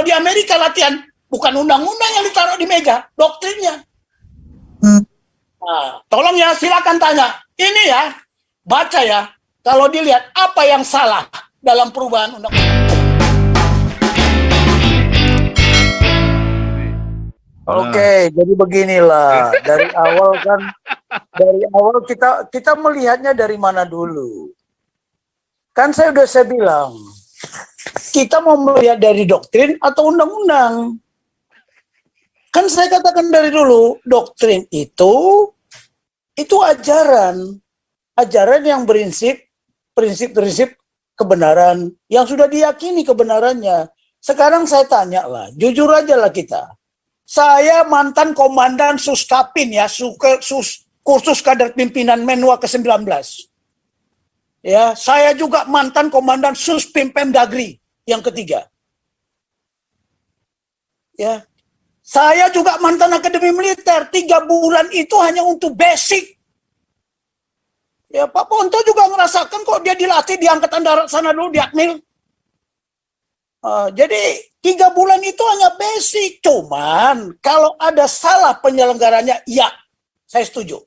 di Amerika latihan, bukan undang-undang yang ditaruh di meja, doktrinnya. Nah, tolong ya, silakan tanya. Ini ya, baca ya, kalau dilihat apa yang salah dalam perubahan undang-undang. Oke, jadi beginilah. Dari awal kita melihatnya dari mana dulu. Kan saya bilang, kita mau melihat dari doktrin atau undang-undang. Kan saya katakan dari dulu, doktrin itu ajaran yang prinsip-prinsip kebenaran yang sudah diyakini kebenarannya. Sekarang saya tanya lah, jujur aja lah kita. Saya mantan komandan Suskapin ya, kursus kader pimpinan Menwa ke-19. Ya, saya juga mantan komandan Suspim Pemdagri yang ketiga. Ya. Saya juga mantan akademi militer, 3 bulan itu hanya untuk basic. Ya, Pak Ponto juga ngerasakan kok dia dilatih di Angkatan Darat sana dulu di Akmil. Jadi 3 bulan itu hanya basic, cuman kalau ada salah penyelenggaranya, ya saya setuju.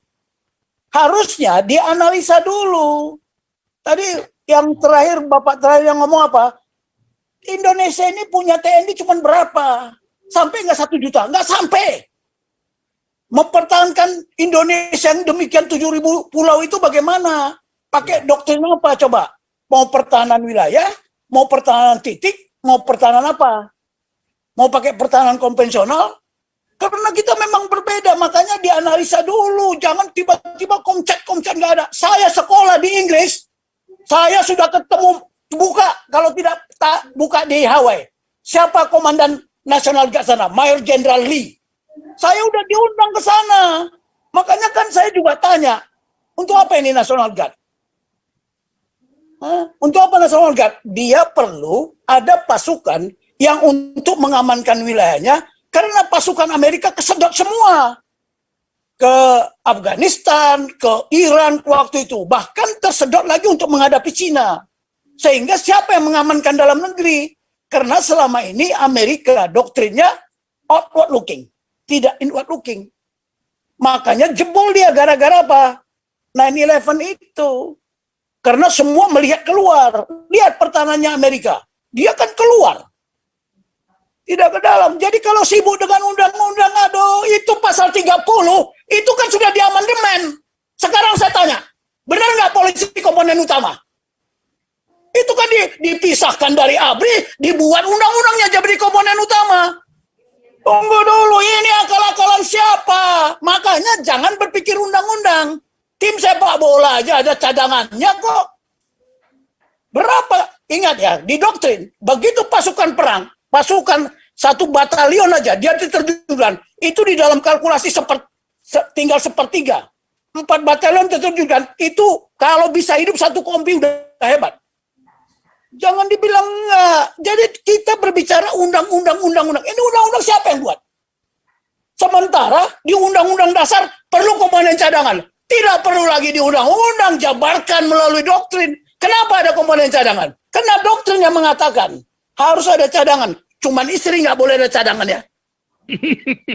Harusnya dianalisa dulu. Tadi yang terakhir, Bapak terakhir yang ngomong apa? Indonesia ini punya TNI cuma berapa? Sampai nggak 1 juta? Nggak sampai. Mempertahankan Indonesia yang demikian 7.000 pulau itu bagaimana? Pakai doktrin apa coba? Mau pertahanan wilayah? Mau pertahanan titik? Mau pertahanan apa? Mau pakai pertahanan konvensional? Karena kita memang berbeda, makanya dianalisa dulu. Jangan tiba-tiba komcat nggak ada. Saya sekolah di Inggris, saya sudah ketemu, buka, kalau tidak buka di Hawaii. Siapa komandan National Guard sana? Mayor General Lee. Saya udah diundang ke sana. Makanya kan saya juga tanya, untuk apa ini National Guard? Untuk apa National Guard? Dia perlu ada pasukan yang untuk mengamankan wilayahnya, karena pasukan Amerika kesedot semua ke Afghanistan, ke Iran waktu itu, bahkan tersedot lagi untuk menghadapi Cina. Sehingga siapa yang mengamankan dalam negeri? Karena selama ini Amerika doktrinnya outward looking, tidak inward looking. Makanya jebol dia gara-gara apa? 9/11 itu. Karena semua melihat keluar. Lihat pertahanannya Amerika. Dia kan keluar. Tidak ke dalam. Jadi kalau sibuk dengan undang-undang, aduh, itu pasal 30, itu kan sudah diamandemen. Sekarang saya tanya, benar nggak polisi komponen utama? Itu kan dipisahkan dari ABRI, dibuat undang-undangnya jadi komponen utama. Tunggu dulu, ini akal-akalan siapa? Makanya jangan berpikir undang-undang. Tim sepak bola aja ada cadangannya kok. Berapa? Ingat ya, di doktrin, begitu pasukan perang, pasukan 1 batalion aja, dia diterjunkan. Itu di dalam kalkulasi tinggal 1/3. 4 batalion diterjunkan, itu kalau bisa hidup 1 kompi udah hebat. Jangan dibilang enggak. Jadi kita berbicara undang-undang. Ini undang-undang siapa yang buat? Sementara di undang-undang dasar perlu komponen cadangan. Tidak perlu lagi di undang-undang, jabarkan melalui doktrin. Kenapa ada komponen cadangan? Karena doktrin yang mengatakan harus ada cadangan. Cuman istri nggak boleh ada cadangan ya.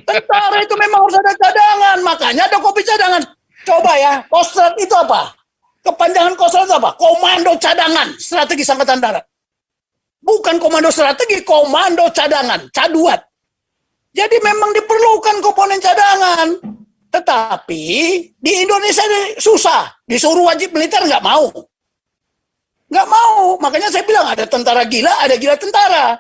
Tentara itu memang harus ada cadangan. Makanya ada kopi cadangan. Coba ya, Kostrad itu apa? Kepanjangan Kostrad itu apa? Komando Cadangan Strategi Angkatan Darat. Bukan komando strategi, komando cadangan, caduat. Jadi memang diperlukan komponen cadangan. Tetapi di Indonesia ini susah. Disuruh wajib militer nggak mau. Nggak mau. Makanya saya bilang ada tentara gila, ada gila tentara.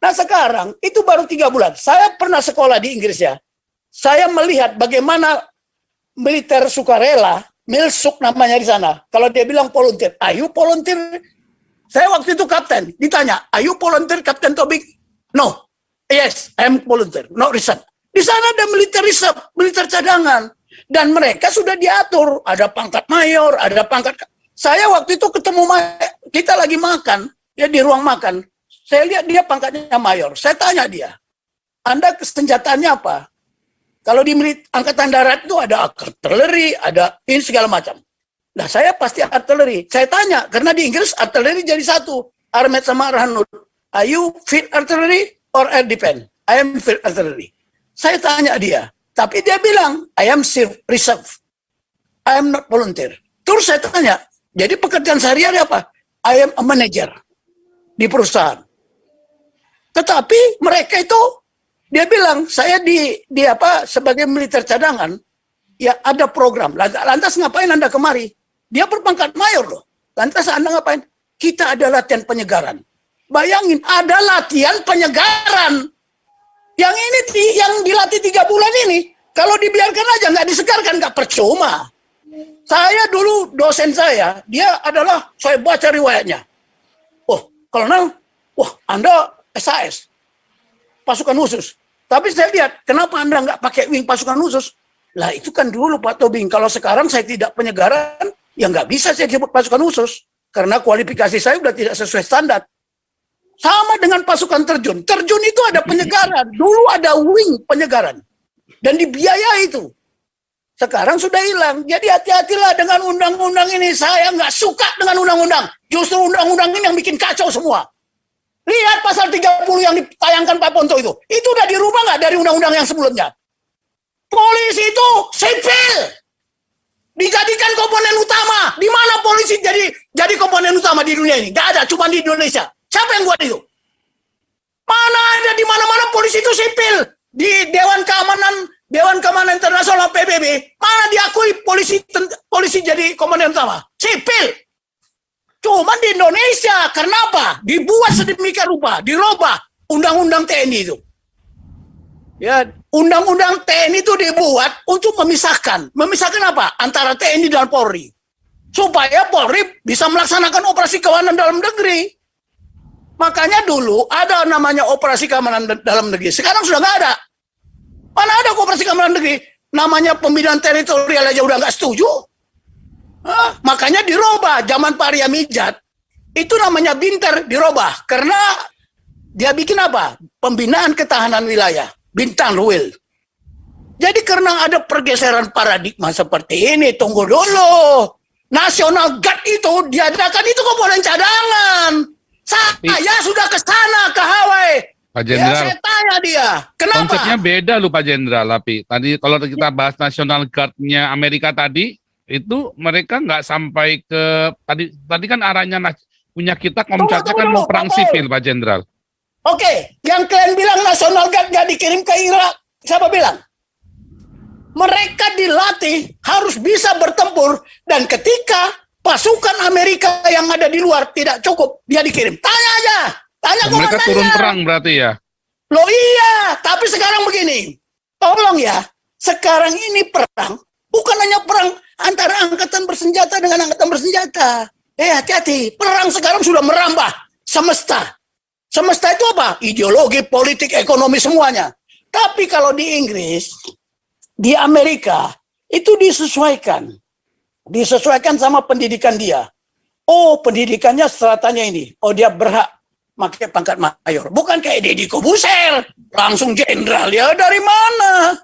Nah sekarang itu baru 3 bulan. Saya pernah sekolah di Inggris ya. Saya melihat bagaimana militer sukarela, Milsuk namanya di sana. Kalau dia bilang volunteer, ayo volunteer. Saya waktu itu kapten, ditanya, ayo volunteer Kapten Tobik? No. Yes, I'm volunteer, no reserve. Di sana ada militer reserve, militer cadangan. Dan mereka sudah diatur, ada pangkat mayor, ada pangkat. Saya waktu itu ketemu, kita lagi makan, ya di ruang makan. Saya lihat dia pangkatnya mayor. Saya tanya dia, Anda senjatanya apa? Kalau di Angkatan Darat itu ada artileri, ada ini segala macam. Nah saya pasti artileri. Saya tanya, karena di Inggris artileri jadi satu. Armet sama Arhanud. Are you fit artileri? or air defense? I am field artillery. Saya tanya dia, tapi dia bilang, I am reserve. I am not volunteer. Terus saya tanya, jadi pekerjaan sehari-hari apa? I am a manager di perusahaan. Tetapi mereka itu, dia bilang, saya di apa sebagai militer cadangan, ya ada program. Lantas ngapain Anda kemari? Dia berpangkat mayor loh. Lantas Anda ngapain? Kita ada latihan penyegaran. Bayangin, ada latihan penyegaran. Yang ini, yang dilatih 3 bulan ini, kalau dibiarkan aja, nggak disegarkan, nggak percuma. Saya dulu, dosen saya, dia adalah, saya baca riwayatnya. Oh, Kolonel, wah Anda SAS, pasukan khusus. Tapi saya lihat, kenapa Anda nggak pakai wing pasukan khusus? Lah itu kan dulu Pak Tobing, kalau sekarang saya tidak penyegaran, ya nggak bisa saya sebut pasukan khusus. Karena kualifikasi saya udah tidak sesuai standar. Sama dengan pasukan terjun. Terjun itu ada penyegaran. Dulu ada wing penyegaran. Dan dibiayai itu. Sekarang sudah hilang. Jadi hati-hatilah dengan undang-undang ini. Saya nggak suka dengan undang-undang. Justru undang-undang ini yang bikin kacau semua. Lihat pasal 30 yang ditayangkan Pak Ponto itu. Itu udah dirubah nggak dari undang-undang yang sebelumnya? Polisi itu sipil. Dijadikan komponen utama. Di mana polisi jadi komponen utama di dunia ini? Nggak ada, cuma di Indonesia. Siapa yang buat itu? Mana ada di mana-mana polisi itu sipil. Di Dewan Keamanan Internasional PBB, mana diakui polisi jadi komponen utama? Sipil. Cuma di Indonesia, kenapa? Dibuat sedemikian rupa, dirubah undang-undang TNI itu. Ya, undang-undang TNI itu dibuat untuk memisahkan. Memisahkan apa? Antara TNI dan Polri. Supaya Polri bisa melaksanakan operasi keamanan dalam negeri. Makanya dulu ada namanya operasi keamanan dalam negeri. Sekarang sudah nggak ada. Mana ada operasi keamanan negeri? Namanya pembinaan teritorial aja udah nggak setuju. Makanya dirubah. Zaman Pak Arya Mijat, itu namanya Binter dirubah. Karena dia bikin apa? Pembinaan ketahanan wilayah. Bintang Ruil. Jadi karena ada pergeseran paradigma seperti ini, tunggu dulu. National Guard itu diadakan itu komponen cadangan. Saya sudah ke sana, ke Hawaii. Pak Jenderal, saya tanya dia, kenapa? konsepnya beda loh Pak Jenderal. Tadi kalau kita bahas National Guard-nya Amerika tadi, itu mereka nggak sampai ke tadi kan arahnya punya kita Komcat kan mau perang sipil Pak Jenderal. Oke, yang kalian bilang National Guard nggak dikirim ke Irak, siapa bilang? Mereka dilatih harus bisa bertempur, dan ketika pasukan Amerika yang ada di luar tidak cukup, dia dikirim. Tanya aja, tanya komandannya. Mereka turun perang berarti ya? Loh iya, tapi sekarang begini, tolong ya, sekarang ini perang, bukan hanya perang antara angkatan bersenjata dengan angkatan bersenjata. Hati-hati, perang sekarang sudah merambah semesta. Semesta itu apa? Ideologi, politik, ekonomi, semuanya. Tapi kalau di Inggris, di Amerika, itu disesuaikan sama pendidikan dia. Oh, pendidikannya stratanya ini. Oh, dia berhak pakai pangkat mayor. Bukan kayak Deddy Kobuser, langsung jenderal. Ya dari mana?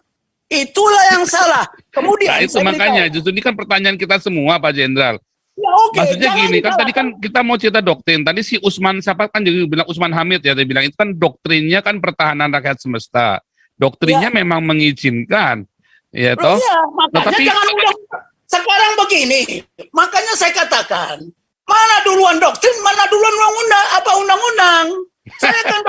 Itulah yang salah. Kemudian nah, itu makanya justru ini kan pertanyaan kita semua Pak Jenderal. Ya, maksudnya gini, kan tadi kan kita mau cerita doktrin. Tadi si Usman, siapa kan jadi bilang Usman Hamid ya, dia bilang itu kan doktrinnya kan pertahanan rakyat semesta. Doktrinnya memang mengizinkan. Ya toh? Iya, makanya tapi jangan sekarang begini. Makanya saya katakan, mana duluan doktrin, mana duluan undang-undang, apa undang-undang? Saya kan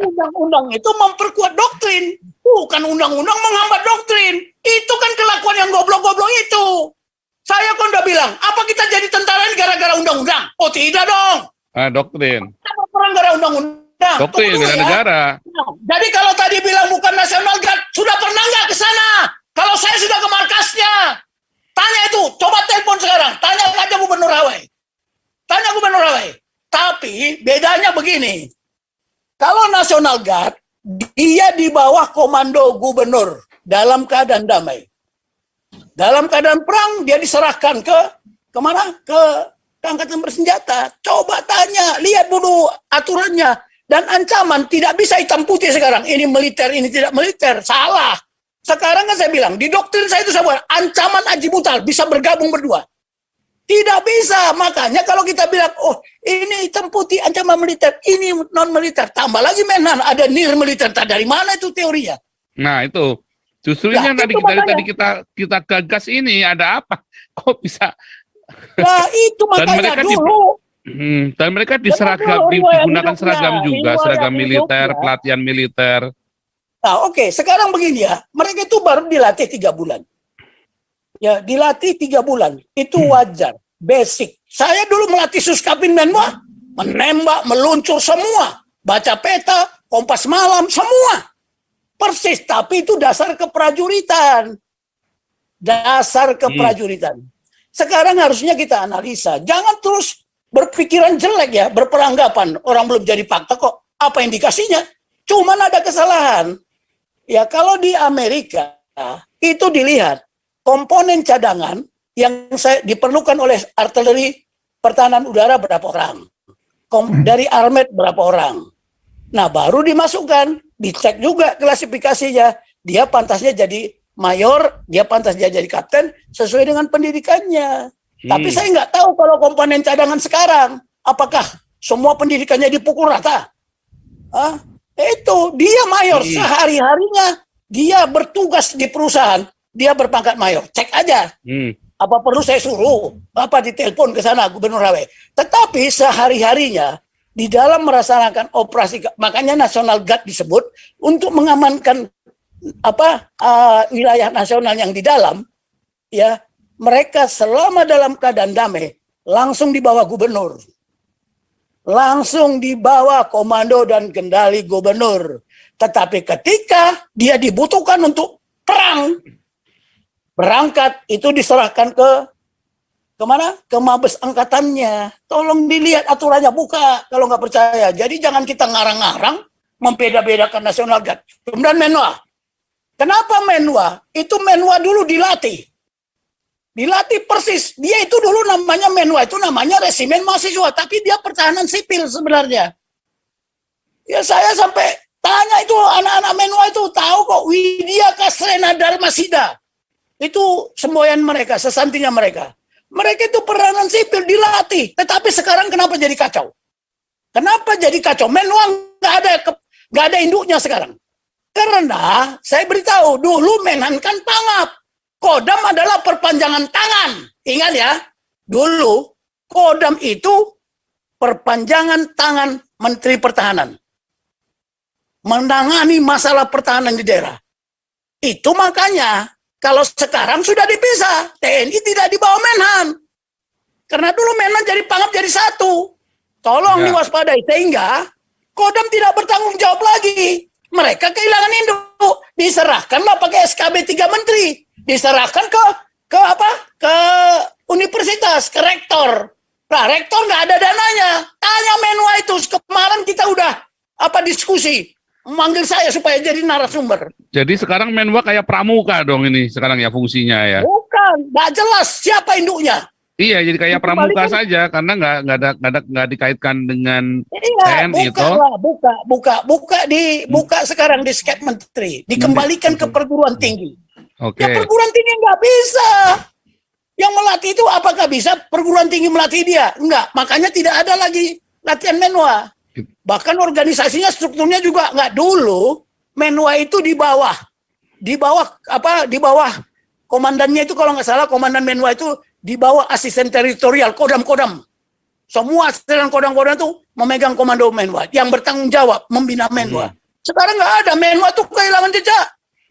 undang-undang itu memperkuat doktrin, bukan undang-undang menghambat doktrin. Itu kan kelakuan yang goblok-goblok itu. Saya kan udah bilang, apa kita jadi tentara ini gara-gara undang-undang? Oh tidak dong. Doktrin. Kita perang gara undang-undang. Doktrin bela negara. Jadi kalau tadi bilang bukan National Guard, sudah pernah nggak ke sana? Kalau saya sudah ke markasnya. Tanya itu, coba telepon sekarang. Tanya aja Gubernur Hawaii. Tanya Gubernur Hawaii. Tapi bedanya begini. Kalau National Guard, dia di bawah komando gubernur dalam keadaan damai. Dalam keadaan perang, dia diserahkan kemana? Ke angkatan bersenjata. Coba tanya, lihat dulu aturannya. Dan ancaman tidak bisa hitam putih sekarang. Ini militer, ini tidak militer. Salah. Sekarang kan saya bilang, di doktrin saya itu sama, ancaman aji butal bisa bergabung berdua. Tidak bisa. Makanya kalau kita bilang, oh ini hitam putih ancaman militer, ini non militer, tambah lagi Menhan ada nir militer. Dari mana itu teorinya? Nah itu justru Nah, ini yang tadi itu makanya. kita gagas ini ada apa? Kok bisa? Nah itu makanya dulu. Dan mereka Dengar diseragam, dulu riwayat digunakan hidupnya, seragam juga, riwayat seragam militer, hidupnya. pelatihan militer. Nah oke, sekarang begini ya, mereka itu baru dilatih 3 bulan. Ya, dilatih 3 bulan, itu wajar, basic. Saya dulu melatih Suskapin Menwa, menembak, meluncur semua, baca peta, kompas malam, semua. Persis, tapi itu dasar keprajuritan. Dasar keprajuritan. Sekarang harusnya kita analisa, jangan terus berpikiran jelek ya, berperanggapan, orang belum jadi fakta kok, apa indikasinya? Cuman ada kesalahan. Ya kalau di Amerika, itu dilihat, komponen cadangan yang diperlukan oleh artileri pertahanan udara berapa orang, dari armet berapa orang. Nah baru dimasukkan, dicek juga klasifikasinya, dia pantasnya jadi mayor, dia pantasnya jadi kapten sesuai dengan pendidikannya. Tapi saya nggak tahu kalau komponen cadangan sekarang, apakah semua pendidikannya dipukul rata? Itu dia mayor, sehari-harinya dia bertugas di perusahaan, dia berpangkat mayor. Cek aja. Apa perlu saya suruh? Apa ditelepon ke sana Gubernur Rawe? Tetapi sehari-harinya di dalam melaksanakan operasi, makanya National Guard disebut untuk mengamankan wilayah nasional yang di dalam, ya mereka selama dalam keadaan damai langsung dibawa gubernur, langsung dibawa komando dan kendali gubernur. Tetapi ketika dia dibutuhkan untuk perang, berangkat itu diserahkan ke mana? Ke Mabes Angkatannya. Tolong dilihat aturannya, buka kalau nggak percaya. Jadi jangan kita ngarang-ngarang membeda-bedakan National Guard. Kemudian Menwa. Kenapa Menwa? Itu Menwa dulu dilatih. Dilatih persis. Dia itu dulu namanya Menwa, itu namanya resimen mahasiswa, tapi dia pertahanan sipil sebenarnya. Ya saya sampai tanya itu anak-anak Menwa itu tahu kok Widya Kasrena Dharmasida. Itu semboyan mereka, sesantinya mereka. Mereka itu peranan sipil dilatih, tetapi sekarang kenapa jadi kacau? Kenapa jadi kacau? Menwa nggak ada induknya sekarang. Karena saya beritahu dulu Menhan kan Pangap, Kodam adalah perpanjangan tangan. Ingat ya, dulu Kodam itu perpanjangan tangan Menteri Pertahanan, menangani masalah pertahanan di daerah. Itu makanya kalau sekarang sudah dipisah, TNI tidak di bawah Menhan. Karena dulu Menhan jadi Pangap jadi satu. Tolong diwaspadai sehingga Kodam tidak bertanggung jawab lagi. Mereka kehilangan induk, diserahkanlah pakai SKB 3 menteri, diserahkan ke universitas, ke rektor. Nah, rektor nggak ada dananya. Tanya Menwa itu, kemarin kita udah diskusi, manggil saya supaya jadi narasumber. Jadi sekarang Menwa kayak pramuka dong ini sekarang ya fungsinya ya. Bukan, nggak jelas siapa induknya. Iya, jadi kayak pramuka saja karena nggak dikaitkan dengan TNI itu. Buka sekarang di skep menteri, dikembalikan ke perguruan tinggi. Oke. Ya perguruan tinggi nggak bisa. Yang melatih itu apakah bisa perguruan tinggi melatih dia? Enggak, makanya tidak ada lagi latihan Menwa. Bahkan organisasinya strukturnya juga nggak dulu. Menwa itu di bawah komandannya itu kalau nggak salah komandan Menwa itu di bawah asisten teritorial Kodam-Kodam. Semua asisten Kodam-Kodam itu memegang komando Menwa yang bertanggung jawab membina Menwa. Sekarang nggak ada, Menwa itu kehilangan jejak.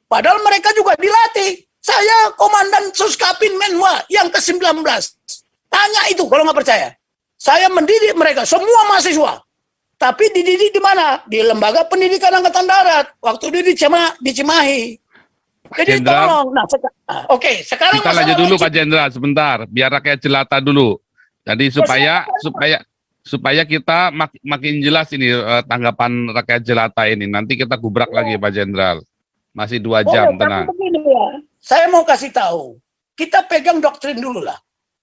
Padahal mereka juga dilatih. Saya komandan Suskapin Menwa yang ke-19. Tanya itu kalau nggak percaya. Saya mendidik mereka semua mahasiswa. Tapi dididik di mana? Di Lembaga Pendidikan Angkatan Darat. Waktu itu di Cimahi. Jadi tolong. Nah, oke, sekarang kita lanjut dulu Pak Jenderal sebentar, biar rakyat jelata dulu. Jadi supaya kita makin jelas ini tanggapan rakyat jelata ini. Nanti kita gubrak lagi Pak Jenderal. Masih 2 jam, tenang. Begini ya, saya mau kasih tahu. Kita pegang doktrin dulu lah.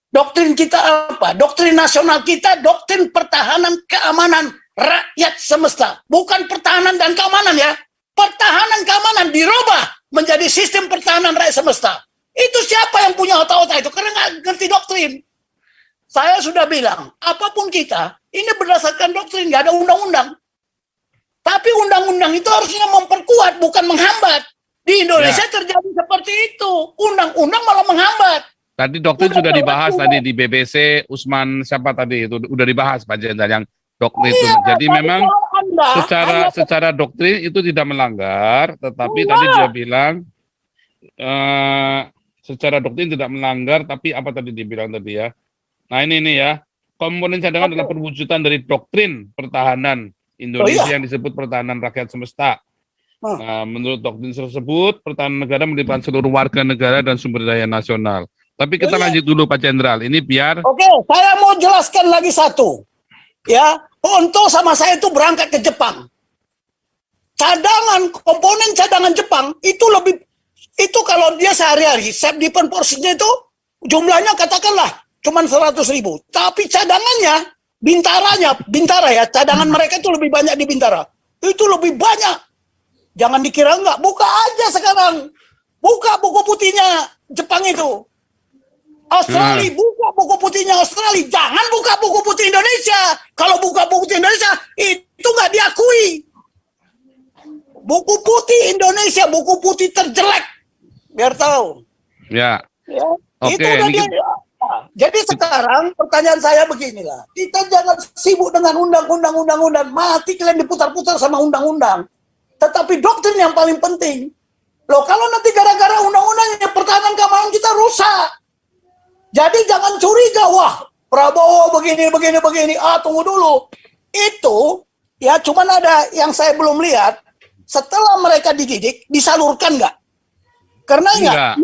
Doktrin kita apa? Doktrin nasional kita, doktrin pertahanan keamanan rakyat semesta. Bukan pertahanan dan keamanan ya. Pertahanan keamanan dirubah menjadi sistem pertahanan rakyat semesta. Itu siapa yang punya otak-otak itu? Karena nggak ngerti doktrin. saya sudah bilang, apapun kita, ini berdasarkan doktrin, nggak ada undang-undang. Tapi undang-undang itu harusnya memperkuat, bukan menghambat. Di Indonesia terjadi seperti itu. Undang-undang malah menghambat. Tadi doktrin sudah dibahas tadi di BBC, Usman siapa tadi itu udah dibahas Pak Jenderal yang doktrin itu. Jadi memang secara doktrin itu tidak melanggar, tetapi tadi dia bilang secara doktrin tidak melanggar, tapi apa tadi dibilang tadi ya? Nah ini ya, komponen cadangan adalah perwujudan dari doktrin pertahanan Indonesia yang disebut pertahanan rakyat semesta. Nah, menurut doktrin tersebut, pertahanan negara melibatkan seluruh warga negara dan sumber daya nasional. Tapi kita lanjut dulu Pak Jenderal, ini biar... Oke, saya mau jelaskan lagi satu. Ya, Ponto sama saya itu berangkat ke Jepang. Komponen cadangan Jepang itu lebih, itu kalau dia sehari-hari, set defense force-nya itu jumlahnya katakanlah cuma 100.000. Tapi cadangannya, Bintara ya, cadangan mereka itu lebih banyak di Bintara. Itu lebih banyak. Jangan dikira enggak, buka aja sekarang. Buka buku putihnya Jepang itu. Australia, buka buku putihnya Australia. Jangan buka buku putih Indonesia. Kalau buka buku putih Indonesia, itu nggak diakui. Buku putih Indonesia, buku putih terjelek. Biar tahu. Ya. Oke. Itu udah Jadi sekarang pertanyaan saya beginilah. Kita jangan sibuk dengan undang-undang. Mati kalian diputar-putar sama undang-undang. Tetapi doktrin yang paling penting. Loh, kalau nanti gara-gara undang-undangnya pertahanan keamanan kita rusak. Jadi jangan curiga, wah Prabowo begini. Tunggu dulu. Itu ya cuman ada yang saya belum lihat. Setelah mereka dididik, disalurkan nggak? Karena enggak,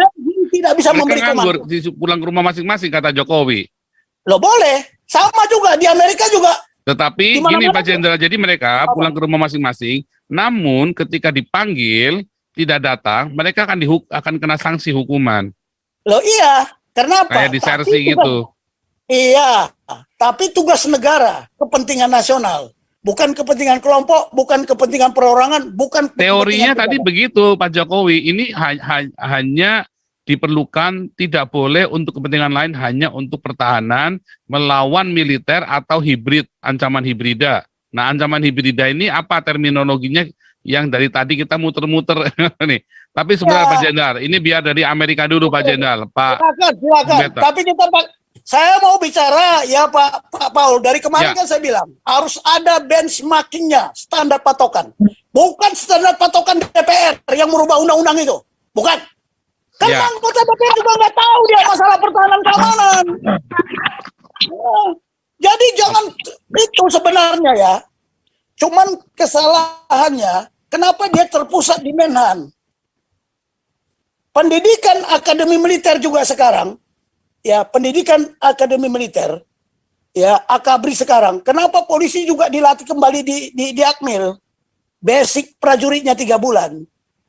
tidak bisa memberi komando. Pulang ke rumah masing-masing kata Jokowi. Loh boleh, sama juga di Amerika juga. Tetapi gini Pak Jenderal, jadi mereka pulang ke rumah masing-masing. Namun ketika dipanggil tidak datang, mereka akan kena sanksi hukuman. Loh iya. Kenapa? Kayak disersi gitu. Iya, tapi tugas negara, kepentingan nasional, bukan kepentingan kelompok, bukan kepentingan perorangan, bukan. Teorinya tadi begitu Pak Jokowi, ini hanya diperlukan, tidak boleh untuk kepentingan lain, hanya untuk pertahanan, melawan militer atau hibrid, ancaman hibrida. Nah, ancaman hibrida ini apa terminologinya yang dari tadi kita muter-muter nih. Tapi sebenarnya Pak Jenderal, ini biar dari Amerika dulu Pak Jenderal. Silakan. Tapi saya mau bicara ya Pak Paul. Dari kemarin kan saya bilang harus ada benchmarkingnya, standar patokan. Bukan standar patokan DPR yang merubah undang-undang itu. Bukan. Karena anggota DPR juga nggak tahu dia masalah pertahanan keamanan. Jadi jangan itu sebenarnya ya. Cuman kesalahannya, kenapa dia terpusat di Menhan? Pendidikan Akademi Militer juga sekarang, ya pendidikan Akademi Militer, ya Akabri sekarang. Kenapa polisi juga dilatih kembali di Akmil? Basic prajuritnya 3 bulan.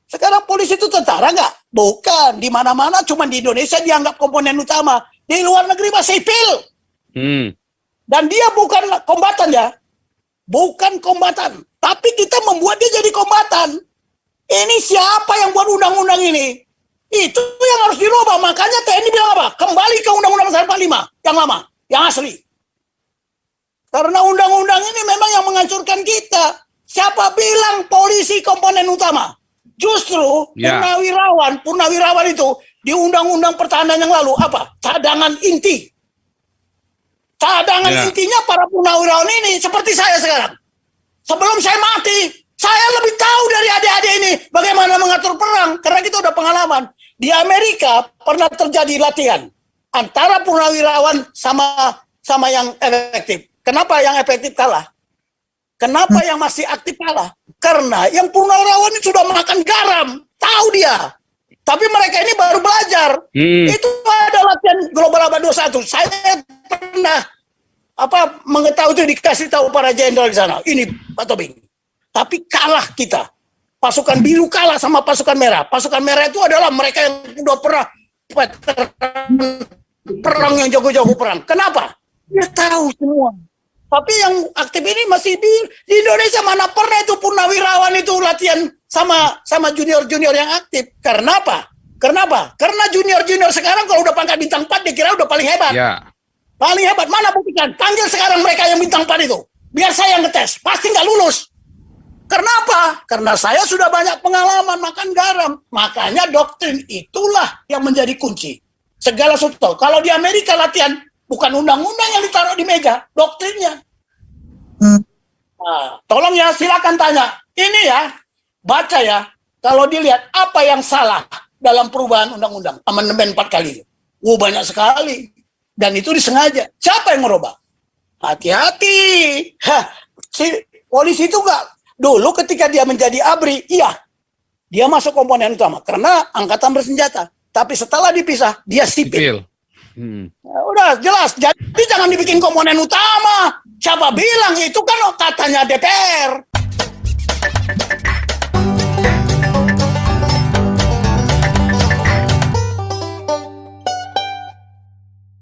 Sekarang polisi itu tentara nggak? Bukan. Di mana-mana, cuma di Indonesia dianggap komponen utama. Di luar negeri masih sipil. Dan dia bukan kombatan ya. Bukan kombatan. Tapi kita membuat dia jadi kombatan. Ini siapa yang buat undang-undang ini? Itu yang harus dirubah. Makanya TNI bilang apa? Kembali ke Undang-Undang 45 yang lama, yang asli. Karena undang-undang ini memang yang menghancurkan kita. Siapa bilang polisi komponen utama? Justru purnawirawan itu di Undang-Undang Pertahanan yang lalu apa? Cadangan inti. Cadangan intinya para purnawirawan ini seperti saya sekarang. Sebelum saya mati, saya lebih tahu dari adik-adik ini bagaimana mengatur perang karena kita udah pengalaman. Di Amerika pernah terjadi latihan antara purnawirawan sama yang efektif. Kenapa yang efektif kalah? Kenapa yang masih aktif kalah? Karena yang purnawirawan ini sudah makan garam, tahu dia. Tapi mereka ini baru belajar. Itu ada latihan Global Abad 21. Saya pernah mengetahui itu, dikasih tahu para jenderal di sana. Ini Pak Tobing. Tapi kalah kita. Pasukan biru kalah sama pasukan merah. Pasukan merah itu adalah mereka yang udah pernah perang yang jago-jago perang. Kenapa? Dia tahu semua. Tapi yang aktif ini masih di Indonesia, mana pernah itu purnawirawan itu latihan sama junior-junior yang aktif. Karena apa? Karena junior-junior sekarang kalau udah pangkat bintang 4 dikira udah paling hebat. Paling hebat, mana buktikan? Panggil sekarang mereka yang bintang 4 itu. Biar saya yang ngetes, pasti nggak lulus. Karena apa? Karena saya sudah banyak pengalaman makan garam. Makanya doktrin itulah yang menjadi kunci. Segala sesuatu. Kalau di Amerika latihan, bukan undang-undang yang ditaruh di meja, doktrinnya. Nah, tolong ya, silakan tanya. Ini ya, baca ya. Kalau dilihat apa yang salah dalam perubahan undang-undang, amandemen 4 kali. Banyak sekali. Dan itu disengaja. Siapa yang merubah? Hati-hati. Si polisi itu nggak. Dulu ketika dia menjadi ABRI, iya, dia masuk komponen utama karena angkatan bersenjata. Tapi setelah dipisah, dia sipil. Ya, udah jelas. Jadi jangan dibikin komponen utama. Siapa bilang itu kan katanya DPR.